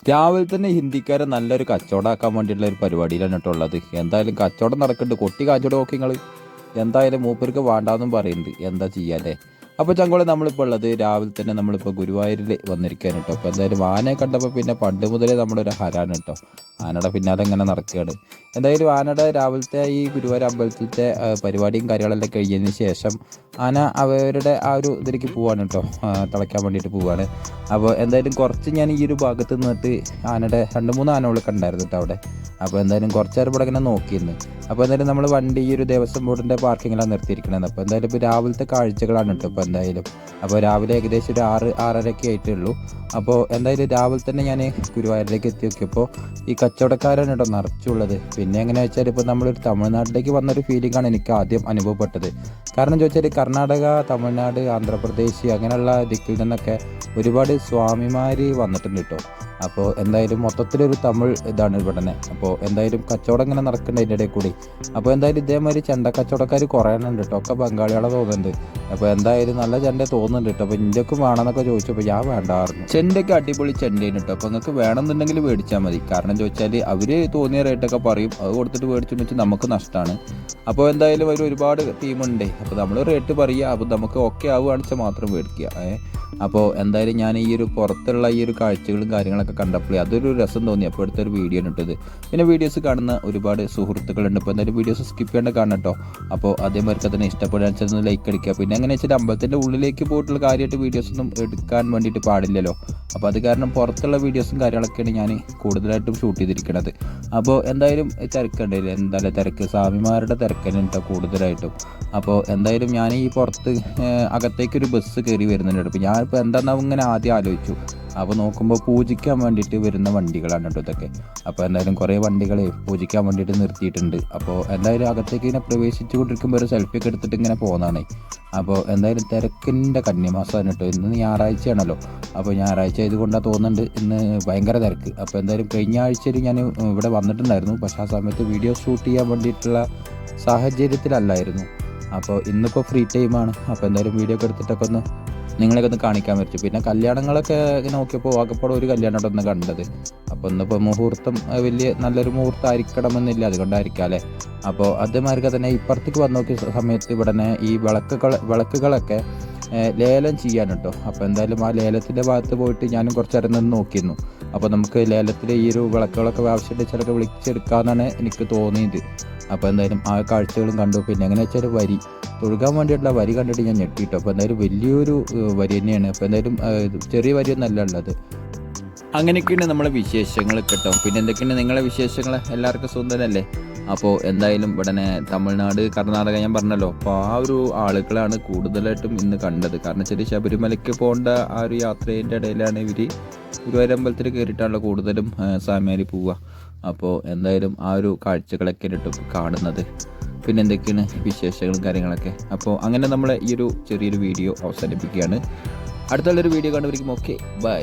രാവിലെ തന്നെ ഹിന്ദിക്കാരെ നല്ലൊരു കച്ചവടമാക്കാൻ വേണ്ടിയിട്ടുള്ള ഒരു പരിപാടിയിലാണ് കേട്ടോ ഉള്ളത്. എന്തായാലും കച്ചവടം നടക്കുന്നുണ്ട്. കൊട്ടി കച്ചവടം നോക്കി നിങ്ങൾ. എന്തായാലും മൂപ്പർക്ക് വേണ്ടാന്നും പറയുന്നുണ്ട്. എന്താ ചെയ്യാല്ലേ? അപ്പോൾ ചങ്കോളെ നമ്മളിപ്പോൾ ഉള്ളത് രാവിലെ തന്നെ നമ്മളിപ്പോൾ ഗുരുവായൂരിൽ വന്നിരിക്കുകയാണ് കേട്ടോ. അപ്പോൾ എന്തായാലും ആനയെ കണ്ടപ്പോൾ പിന്നെ പണ്ട് മുതലേ നമ്മുടെ ഒരു ഹരാണ് കേട്ടോ. ആനയുടെ പിന്നാലെ ഇങ്ങനെ നടക്കുകയാണ്. എന്തായാലും ആനയുടെ രാവിലത്തെ ഈ ഗുരുവായൂർ അമ്പലത്തിലത്തെ പരിപാടിയും കാര്യങ്ങളെല്ലാം കഴിഞ്ഞതിന് ശേഷം ആന അവരുടെ ആ ഒരു ഇതിലേക്ക് പോവാണ് കേട്ടോ. തിളയ്ക്കാൻ വേണ്ടിയിട്ട് പോവാണ്. അപ്പോൾ എന്തായാലും കുറച്ച് ഞാൻ ഈ ഒരു ഭാഗത്ത് നിന്നിട്ട് ആനയുടെ 2-3 ആനകളൊക്കെ ഉണ്ടായിരുന്നു കേട്ടോ അവിടെ. അപ്പോൾ എന്തായാലും കുറച്ച് നേരം ഇവിടെ ഇങ്ങനെ നോക്കിയിരുന്നു. അപ്പോൾ എന്തായാലും നമ്മൾ വണ്ടി ഈ ഒരു ദേവസ്വം ബോർഡിൻ്റെ പാർക്കിങ്ങിലാണ് നിർത്തിയിരിക്കുന്നത്. അപ്പോൾ എന്തായാലും ഇപ്പോൾ രാവിലത്തെ കാഴ്ചകളാണ് കേട്ടോ ഇപ്പോൾ എന്തായാലും. അപ്പോൾ രാവിലെ ഏകദേശം ഒരു 6-6:30 ആയിട്ടേ ഉള്ളൂ. അപ്പോൾ എന്തായാലും രാവിലെ തന്നെ ഞാൻ ഗുരുവായൂരിലേക്ക് എത്തി നോക്കിയപ്പോൾ ഈ കച്ചവടക്കാരാണ് കേട്ടോ നിറച്ചുള്ളത്. പിന്നെ എങ്ങനെ വെച്ചാൽ ഇപ്പോൾ നമ്മളൊരു തമിഴ്നാട്ടിലേക്ക് വന്നൊരു ഫീലിംഗാണ് എനിക്ക് ആദ്യം അനുഭവപ്പെട്ടത്. കാരണം ചോദിച്ചാൽ കർണാടക, തമിഴ്നാട്, ആന്ധ്രാപ്രദേശ് അങ്ങനെയുള്ള ദിക്കിൽ നിന്നൊക്കെ ഒരുപാട് സ്വാമിമാർ വന്നിട്ടുണ്ട് കേട്ടോ. അപ്പോൾ എന്തായാലും മൊത്തത്തിലൊരു തമിഴ് ഇതാണ് ഇവിടെ തന്നെ. അപ്പോൾ എന്തായാലും കച്ചവടം ഇങ്ങനെ നടക്കുന്നുണ്ട് അതിൻ്റെ ഇടയിൽ കൂടി. അപ്പോൾ എന്തായാലും ഇതേമാതിരി ചെണ്ട കച്ചവടക്കാർ കുറേ ഉണ്ട് കേട്ടോ. ഒക്കെ ബംഗാളികളെ തോന്നുന്നുണ്ട്. അപ്പോൾ എന്തായാലും നല്ല ചെണ്ട തോന്നുന്നുണ്ട് കേട്ടോ. അപ്പോൾ ഇന്ത്യക്കും വേണമെന്നൊക്കെ ചോദിച്ചപ്പോൾ ഞാൻ വേണ്ടായിരുന്നു. ചെണ്ടയ്ക്ക് അടിപൊളി ചെണ്ടയാണ് കേട്ടോ. അപ്പോൾ നിങ്ങൾക്ക് വേണമെന്നുണ്ടെങ്കിൽ മേടിച്ചാൽ മതി. കാരണം ചോദിച്ചാൽ അവർ തോന്നിയ റേറ്റൊക്കെ പറയും. അത് കൊടുത്തിട്ട് മേടിച്ചെന്ന് വെച്ചാൽ നമുക്ക് നഷ്ടമാണ്. അപ്പോൾ എന്തായാലും അവർ ഒരുപാട് ടീമുണ്ട്. അപ്പോൾ നമ്മൾ റേറ്റ് പറയുക. അപ്പോൾ നമുക്ക് ഓക്കെ ആവുകയാണെന്ന് വെച്ചാൽ മാത്രം മേടിക്കുക. അപ്പോൾ എന്തായാലും ഞാൻ ഈ ഒരു പുറത്തുള്ള ഈ ഒരു കാഴ്ചകളും കാര്യങ്ങളൊക്കെ കണ്ടപ്പോൾ അതൊരു രസം തോന്നി. അപ്പോൾ അടുത്തൊരു വീഡിയോ ആണ് ഇട്ടത്. പിന്നെ വീഡിയോസ് കാണുന്ന ഒരുപാട് സുഹൃത്തുക്കളുണ്ട്. അപ്പോൾ എന്തായാലും വീഡിയോസ് സ്കിപ്പ് ചെയ്യേണ്ട കാണണം കേട്ടോ. അപ്പോൾ അതേമാതിരി തന്നെ ഇഷ്ടപ്പെടാൻ വെച്ചാൽ ലൈക്ക് അടിക്കുക. പിന്നെ എങ്ങനെ വെച്ചാൽ അമ്പലത്തിൻ്റെ ഉള്ളിലേക്ക് പോയിട്ടുള്ള കാര്യമായിട്ട് വീഡിയോസൊന്നും എടുക്കാൻ വേണ്ടിയിട്ട് പാടില്ലല്ലോ. അപ്പോൾ അത് കാരണം പുറത്തുള്ള വീഡിയോസും കാര്യങ്ങളൊക്കെയാണ് ഞാൻ കൂടുതലായിട്ടും ഷൂട്ട് ചെയ്തിരിക്കുന്നത്. അപ്പോൾ എന്തായാലും തിരക്കുണ്ടായില്ല. എന്തായാലും തിരക്ക് സ്വാമിമാരുടെ തിരക്കന്നെ കേട്ടോ കൂടുതലായിട്ടും. അപ്പോൾ എന്തായാലും ഞാൻ ഈ പുറത്ത് അകത്തേക്കൊരു ബസ് കയറി വരുന്നുണ്ട്. അപ്പോൾ ഞാനിപ്പോൾ എന്താണെന്ന് ഇങ്ങനെ ആദ്യം ആലോചിച്ചു. അപ്പോൾ നോക്കുമ്പോൾ പൂജിക്കാൻ വേണ്ടിയിട്ട് വരുന്ന വണ്ടികളാണ് കേട്ടോ ഇതൊക്കെ. അപ്പോൾ എന്തായാലും കുറേ വണ്ടികളെ പൂജിക്കാൻ വേണ്ടിയിട്ട് നിർത്തിയിട്ടുണ്ട്. അപ്പോൾ എന്തായാലും അകത്തേക്ക് ഇങ്ങനെ പ്രവേശിച്ചു കൊണ്ടിരിക്കുമ്പോൾ ഒരു സെൽഫിയൊക്കെ എടുത്തിട്ട് ഇങ്ങനെ പോകുന്നതാണ്. അപ്പോൾ എന്തായാലും തിരക്കിൻ്റെ കന്നിമാസമാണ് കേട്ടോ. ഇന്ന് ഞായറാഴ്ചയാണല്ലോ. അപ്പോൾ ഞായറാഴ്ച ആയതുകൊണ്ടാണ് തോന്നുന്നുണ്ട് ഇന്ന് ഭയങ്കര തിരക്ക്. അപ്പോൾ എന്തായാലും കഴിഞ്ഞ ആഴ്ചയിൽ ഞാൻ ഇവിടെ വന്നിട്ടുണ്ടായിരുന്നു. പക്ഷേ ആ സമയത്ത് വീഡിയോ ഷൂട്ട് ചെയ്യാൻ വേണ്ടിയിട്ടുള്ള സാഹചര്യത്തിലല്ലായിരുന്നു. അപ്പോൾ ഇന്നിപ്പോൾ ഫ്രീ ടൈമാണ്. അപ്പോൾ എന്തായാലും വീഡിയോ ഒക്കെ എടുത്തിട്ടൊക്കെ ഒന്ന് നിങ്ങളെയൊക്കെ ഒന്ന് കാണിക്കാൻ പറ്റും. പിന്നെ കല്യാണങ്ങളൊക്കെ നോക്കിയപ്പോൾ വാക്കപ്പാട് ഒരു കല്യാണം ഒന്ന് കണ്ടത്. അപ്പോൾ ഇന്നിപ്പോൾ മുഹൂർത്തം വലിയ നല്ലൊരു മുഹൂർത്തം ആയിരിക്കണമെന്നില്ല, അതുകൊണ്ടായിരിക്കാം അല്ലേ. അപ്പോൾ അതേമാതിരി തന്നെ ഇപ്പുറത്തേക്ക് വന്ന് നോക്കിയ സമയത്ത് ഇവിടെ തന്നെ ഈ വിളക്കുകളൊക്കെ ലേലം ചെയ്യാൻ കേട്ടോ. അപ്പോൾ എന്തായാലും ആ ലേലത്തിൻ്റെ ഭാഗത്ത് പോയിട്ട് ഞാനും കുറച്ച് നേരം നിന്ന് നോക്കിയിരുന്നു. അപ്പോൾ നമുക്ക് ലേലത്തിൽ ഈ ഒരു വിളക്കുകളൊക്കെ ആവശ്യമായിട്ട് ചിലപ്പോൾ വിളിച്ചെടുക്കാമെന്നാണ് എനിക്ക് തോന്നിയത്. അപ്പോൾ എന്തായാലും ആ കാഴ്ചകളും കണ്ടു. പിന്നെ എങ്ങനെ വെച്ചാൽ വരി തൊഴുകാൻ വേണ്ടിയിട്ടുള്ള വരി കണ്ടിട്ട് ഞാൻ ഞെട്ടിട്ടോ. അപ്പോൾ എന്തായാലും വലിയൊരു വരി തന്നെയാണ്. അപ്പോൾ എന്തായാലും ചെറിയ വരിയൊന്നല്ല ഉള്ളത്. അങ്ങനെയൊക്കെയാണ് നമ്മളെ വിശേഷങ്ങൾ കേട്ടോ. പിന്നെ എന്തൊക്കെയാണ് നിങ്ങളെ വിശേഷങ്ങൾ? എല്ലാവർക്കും സുന്ദരല്ലേ? അപ്പോൾ എന്തായാലും ഉടനെ തമിഴ്നാട്, കർണാടക ഞാൻ പറഞ്ഞല്ലോ. അപ്പോൾ ആ ഒരു ആളുകളാണ് കൂടുതലായിട്ടും ഇന്ന് കണ്ടത്. കാരണം വെച്ചാൽ ശബരിമലയ്ക്ക് പോകേണ്ട ആ ഒരു യാത്രേൻ്റെ ഇടയിലാണ് ഇവർ ഗുരുവായൂർ അമ്പലത്തിൽ കയറിയിട്ടാണല്ലോ കൂടുതലും സ്വാമിമാർ പോവുക. അപ്പോൾ എന്തായാലും ആ ഒരു കാഴ്ചകളൊക്കെ ഇട്ടും കാണുന്നത്. പിന്നെ എന്തൊക്കെയാണ് വിശേഷങ്ങളും കാര്യങ്ങളൊക്കെ. അപ്പോൾ അങ്ങനെ നമ്മൾ ഈ ഒരു ചെറിയൊരു വീഡിയോ അവസാനിപ്പിക്കുകയാണ്. അടുത്തുള്ളൊരു വീഡിയോ കണ്ടുപിടിക്കും. Okay, by.